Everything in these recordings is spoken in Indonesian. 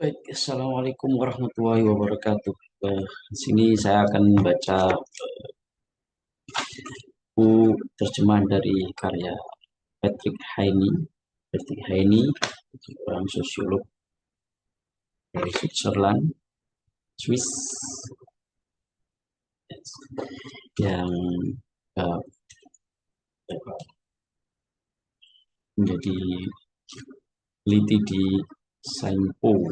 Baik, Assalamualaikum warahmatullahi wabarakatuh. Di sini saya akan baca buku terjemahan dari karya Patrick Heine. Patrick Heine, seorang sosiolog dari Switzerland, Swiss, yang uh, menjadi peneliti di Saint-Po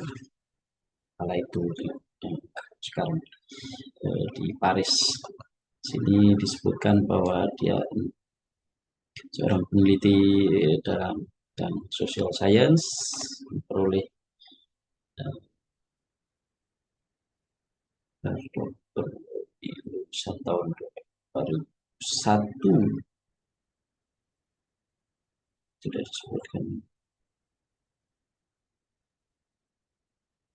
kala itu yang sekarang di Paris. Sini disebutkan bahwa dia seorang peneliti dalam dan social science, memperoleh doktor di lulusan tahun 2001. Sudah disebutkan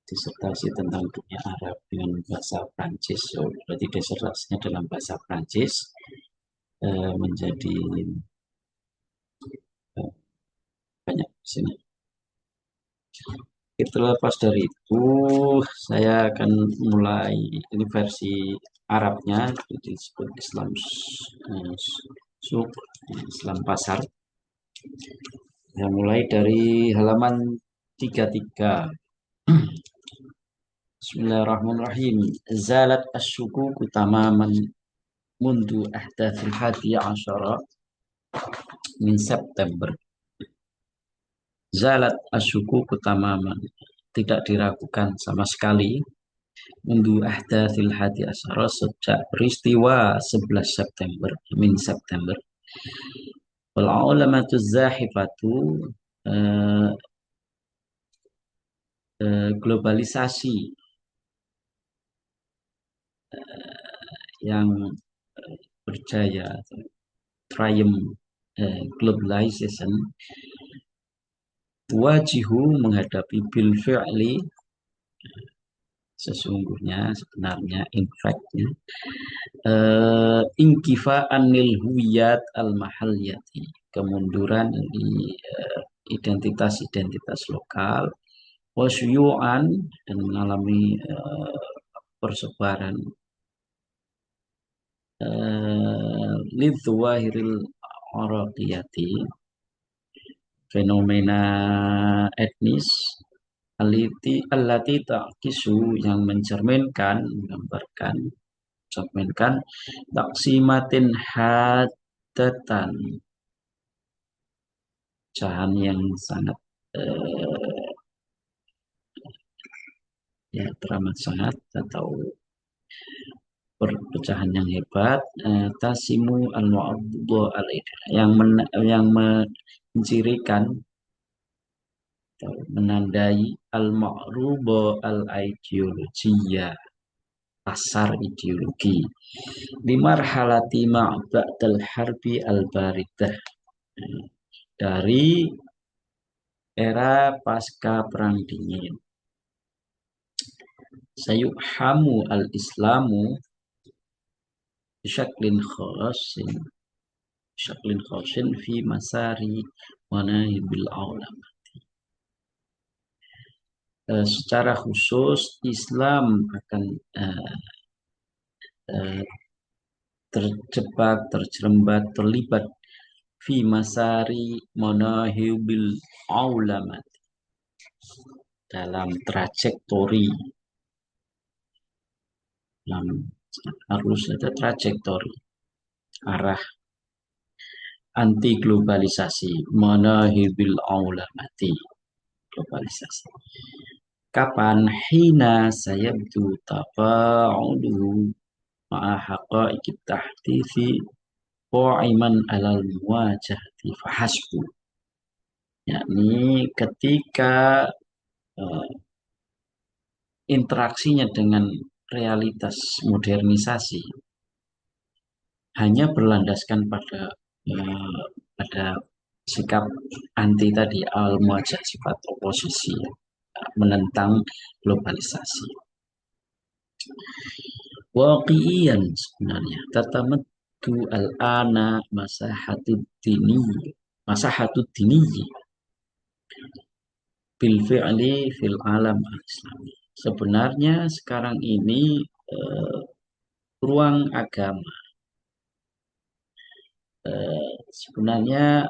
disertasi tentang dunia Arab dengan bahasa Prancis. Berarti disertasinya dalam bahasa Prancis, menjadi eh, banyak di sini. Terlepas dari itu, saya akan mulai ini versi Arabnya, disebut Islam Suk, Islam Pasar. Saya mulai dari halaman 33. Bismillahirrahmanirrahim. Zalat asyukuku tamaman mundu ahdathil hadi asyara min September. Zalat asyukuku tamaman. Tidak diragukan sama sekali mundu ahdathil hadi asyara sejak peristiwa 11 September min September. Wal ulamatu zahifatu, eh, globalisasi yang berjaya, triumph, globalization, wajihu menghadapi bil fi'li, sesungguhnya, sebenarnya, in fact-nya, ingkifa anil huwiyat al mahalliyati, kemunduran di identitas-identitas lokal, wasyu'an, dan mengalami persebaran lidzuwahiril araqiyati, fenomena etnis, allati ta'kisu, yang mencerminkan, menggambarkan, mencerminkan taksimatin hadatan, pecahan yang sangat ya teramat sangat, atau perpecahan yang hebat, tasimu al-mu'addu yang mencirikan atau menandai al-ma'ruba al-ideologiyah, pasar ideologi, limarhalati ma'ba'dal harbi al-baridah, dari era pasca perang dingin. Sayuhamu al-islamu bisyaklin khasin fi masari manahibil aulam. Secara khusus Islam akan terjebak, terjerembat, terlibat fi masari manahibil aulamat, dalam trajektori, harus ada trajektori, arah anti globalisasi, manahibil aulamati, globalisasi. Kapan? Hina sayabdu tafa'uduhu ma'a haqa'iqit tahdithi qa'iman alal muwajahati fahasbu, yakni ketika interaksinya dengan realitas modernisasi hanya berlandaskan pada sikap anti tadi, al-muwajah, sifat oposisi, menentang globalisasi. Waqi'iyan, sebenarnya tatamaddu al-ana masahatud dini, bil fi'li fil alam al-islami. Sebenarnya sekarang ini ruang agama sebenarnya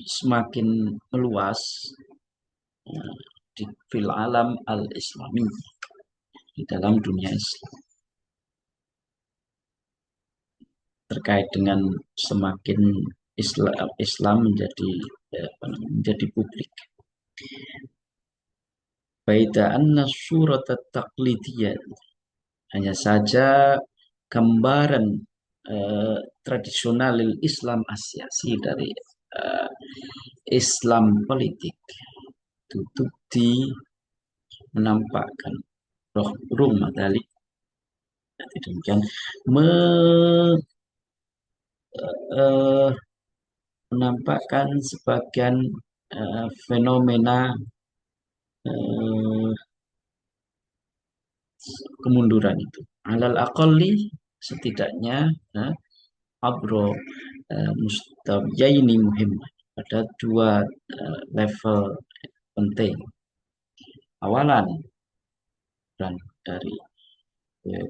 semakin meluas di fil alam al-islami, di dalam dunia Islam, terkait dengan semakin Islam menjadi menjadi publik. Baida anna surat taqlidiyah, hanya saja gambaran tradisional Islam Asyasi dari Islam politik tutup di menampakkan roh rumah dalik demikian eh, menampakkan sebagian fenomena eh, kemunduran itu. Alal aqalli setidaknya abro mustabiyaini muhim, pada dua level penting. Awalan, dan dari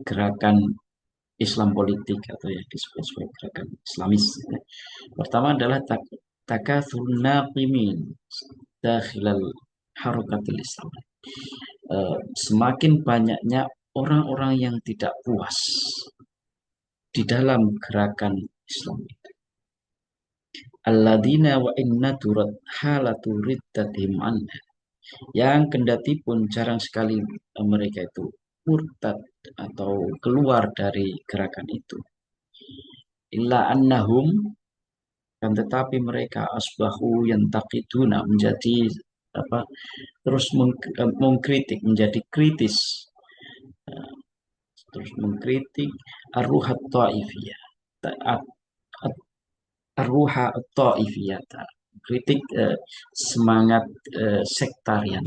gerakan Islam politik atau yang disebut sebagai gerakan Islamis. Pertama adalah takathur naqimin dakhilal harakatil Islam. Semakin banyaknya orang-orang yang tidak puas di dalam gerakan Islam itu. Alladzina wa inna turat halatu riddatihim anha, yang kendati pun jarang sekali mereka itu murtad atau keluar dari gerakan itu. Illa annahum, kan tetapi mereka asbahu yang takiduna, menjadi apa, terus mengkritik, menjadi kritis, terus mengkritik ar-ruhat ta'ifiyah, ar-ruha ta'ifiyah, kritik semangat sektarian,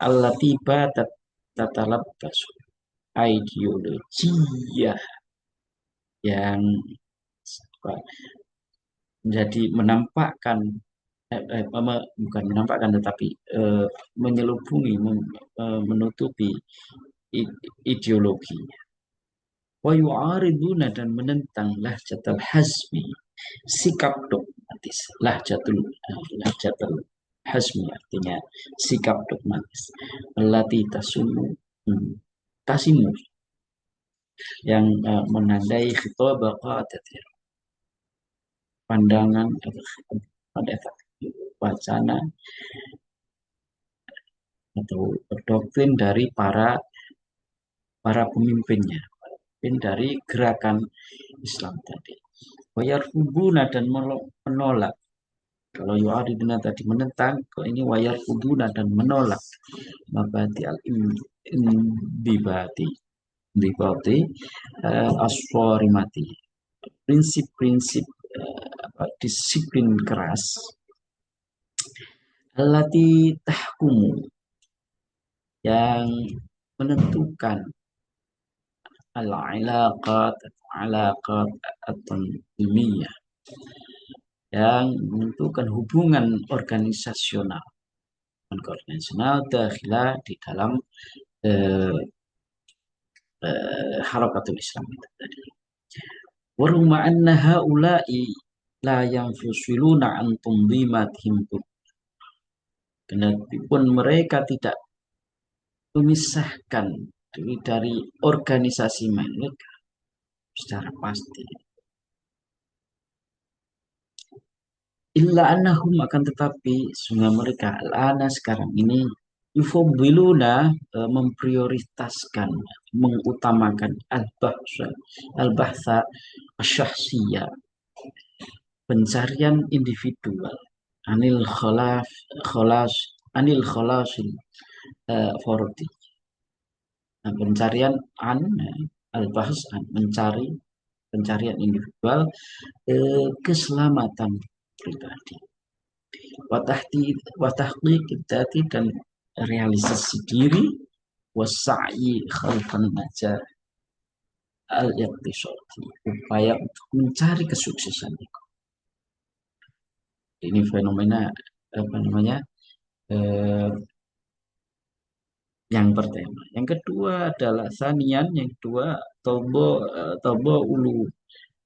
allati batat tatalabbasu, ideologi yang menjadi menampakkan bukan menampakkan tetapi menyelubungi, menutupi ideologi. Wa yu'ariduna, dan menentang lahjatul hazmi, sikap dogmatis. Lahjatul hazmi artinya sikap dogmatis. Allati tasimu, yang menandai khitab qadatir, pandangan pada wacana atau doktrin dari para pemimpinnya, dari gerakan Islam tadi. Wayarfuduna, dan menolak. Kalau yu'ariduna tadi menentang, kalau ini wayarfuduna, dan menolak mabati al-indibati aswarimati, prinsip-prinsip disiplin keras, allati tahkumu, yang menentukan al-alaqat at-tanzimiyah, yang menentukan hubungan organisasional dakhilah, di dalam harakatul Islam itu tadi. Wa rumma anna haula'i la yanfusiluna an tunzimatihim, kenapun mereka tidak memisahkan dari organisasi mereka secara pasti. Illa annahum, akan tetapi sehingga mereka lana sekarang ini yufaddiluna, memprioritaskan, mengutamakan al-bahtha asyahsiyah, pencarian individual, anil khalasil fardi. Nah, pencarian al-bahs, mencari, pencarian individual, keselamatan pribadi, watahqiq dzati, dan realisasi diri, wasa'i khalfan najah al-iqtisadi, upaya untuk mencari kesuksesan itu. Ini fenomena apa namanya, Eh, yang pertama. Yang kedua adalah sanian. Yang kedua tobo ulu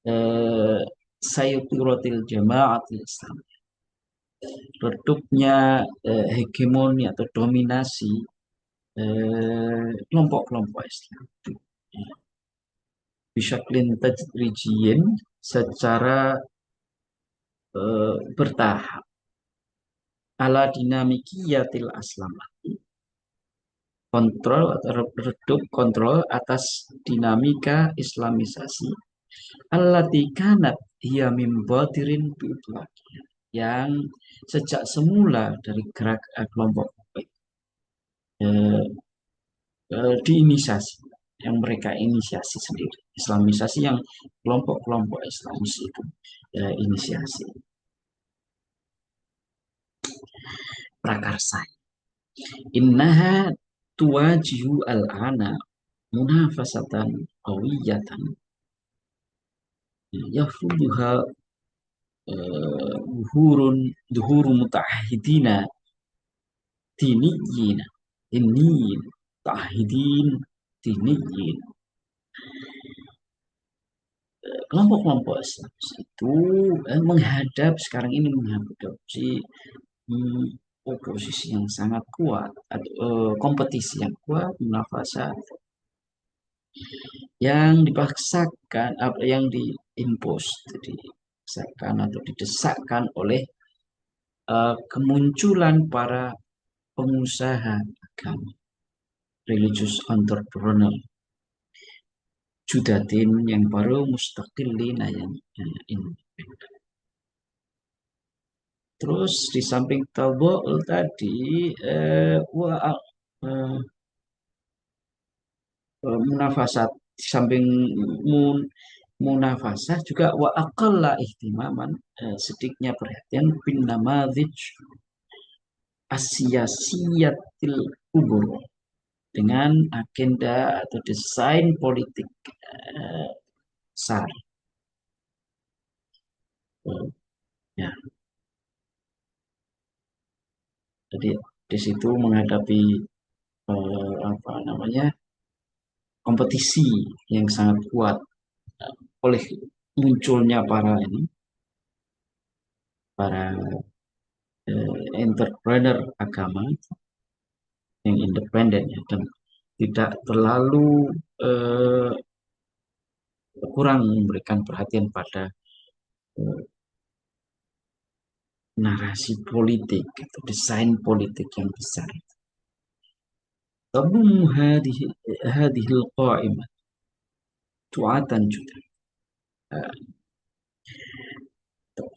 eh, sayuturatil jamaatil Islam. Redupnya hegemoni atau dominasi kelompok-kelompok Islam. Bisa kelintas tadrijiyin secara bertahap ala dinamikiyatil aslam, kontrol atau redup kontrol atas dinamika islamisasi allati kanat hiya mim batirin biutlaqiyah, yang sejak semula dari gerak kelompok eh, diinisiasi, yang mereka inisiasi sendiri, islamisasi yang kelompok-kelompok Islamis itu inisiasi prakarsa. Innaha tuwajihu al-ana munafasatan qawiyatan yafruduha duhuru muta'ahidina diniyin diniyin ta'ahidin diniyin. Kelompok-kelompok Islam itu menghadap sekarang ini menghadapi hmm, oposisi yang sangat kuat atau kompetisi yang kuat, munafasa yang dipaksakan, apa yang diimpos, dipaksakan atau didesakkan oleh kemunculan para pengusaha agama, religious entrepreneur, judatin yang baru mustaqillina yang independen. Terus di samping tabu'ul tadi eh, munafasat, di samping mun, munafasah juga wa aqalla ihtimaman, sedikitnya perhatian bin namadzij asiyasiyatil kubur, dengan agenda atau desain politik besar. Ya, jadi di situ menghadapi apa namanya, kompetisi yang sangat kuat oleh munculnya para entrepreneur agama yang independen, ya, dan tidak terlalu eh, kurang memberikan perhatian pada eh, narasi politik atau desain politik yang besar. Tabum hadhil qa'imah tu'atan juga.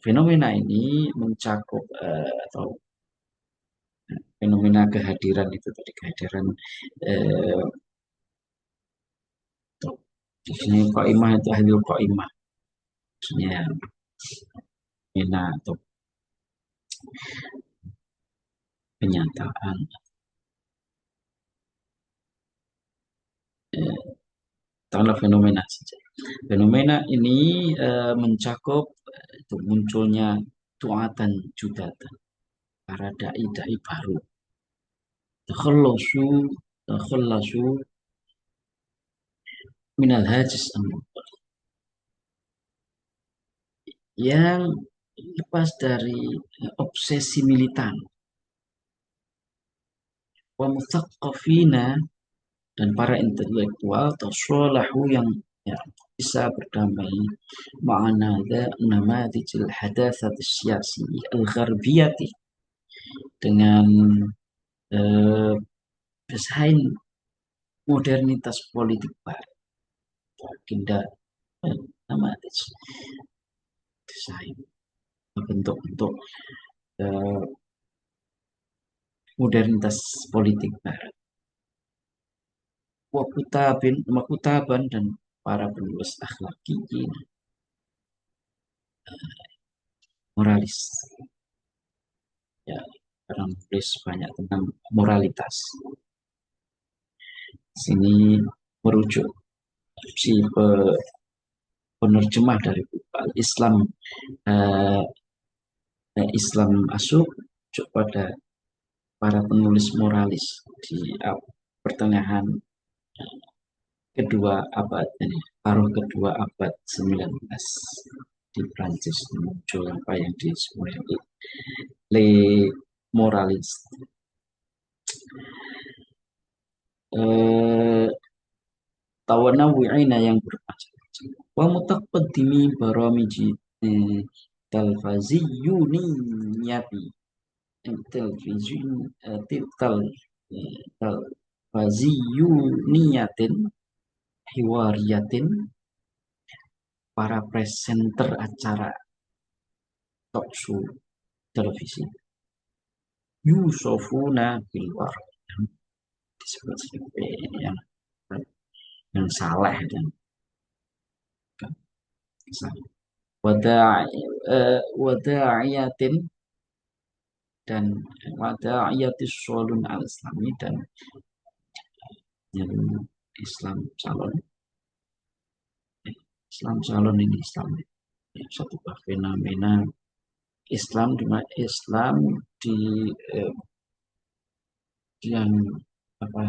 Fenomena ini mencakup atau fenomena kehadiran itu tadi, kehadiran eh, di sini qa'imah itu hadhil qa'imah, maksudnya fenomena atau kenyataan, tahulah fenomena saja. Fenomena ini mencakup itu munculnya tuatan judatan, para dai-dai baru, takhallasu takhallasu minal hajis, yang lepas dari obsesi militan, wa muthaqqafina, dan para intelektual tasolahu yang ya, bisa berdamai ma'ana namadijil hadatsat siyasi al-gharbiyati, dengan eh, desain modernitas politik baru, agenda namadij, desain bentuk-bentuk eh, modernitas politik barat, wakutaban, dan para penulis akhlaki moralis, ya, orang tulis banyak tentang moralitas. Sini merujuk si penerjemah dari Islam, eh, Islam masuk pada para penulis moralis di pertengahan kedua abad ini, paruh kedua abad 19 di Prancis muncul apa yang disebut Le Moralist. Eh, Tawanawu'ina yang bermacam-macam. Wa mutaqaddimi baramiji eh, talfaziyuniyati televizun tal talfaziyuniyatin hiwariyatin, para presenter acara talk show televisi Yusofuna Bilwar, yang disebut sebagai yang salah dan salah. Wada'iyatin dan wada'iyatis sholun al-islami, dan yang Islam calon ini Islam ya, satu fenomena Islam di Islam di yang apa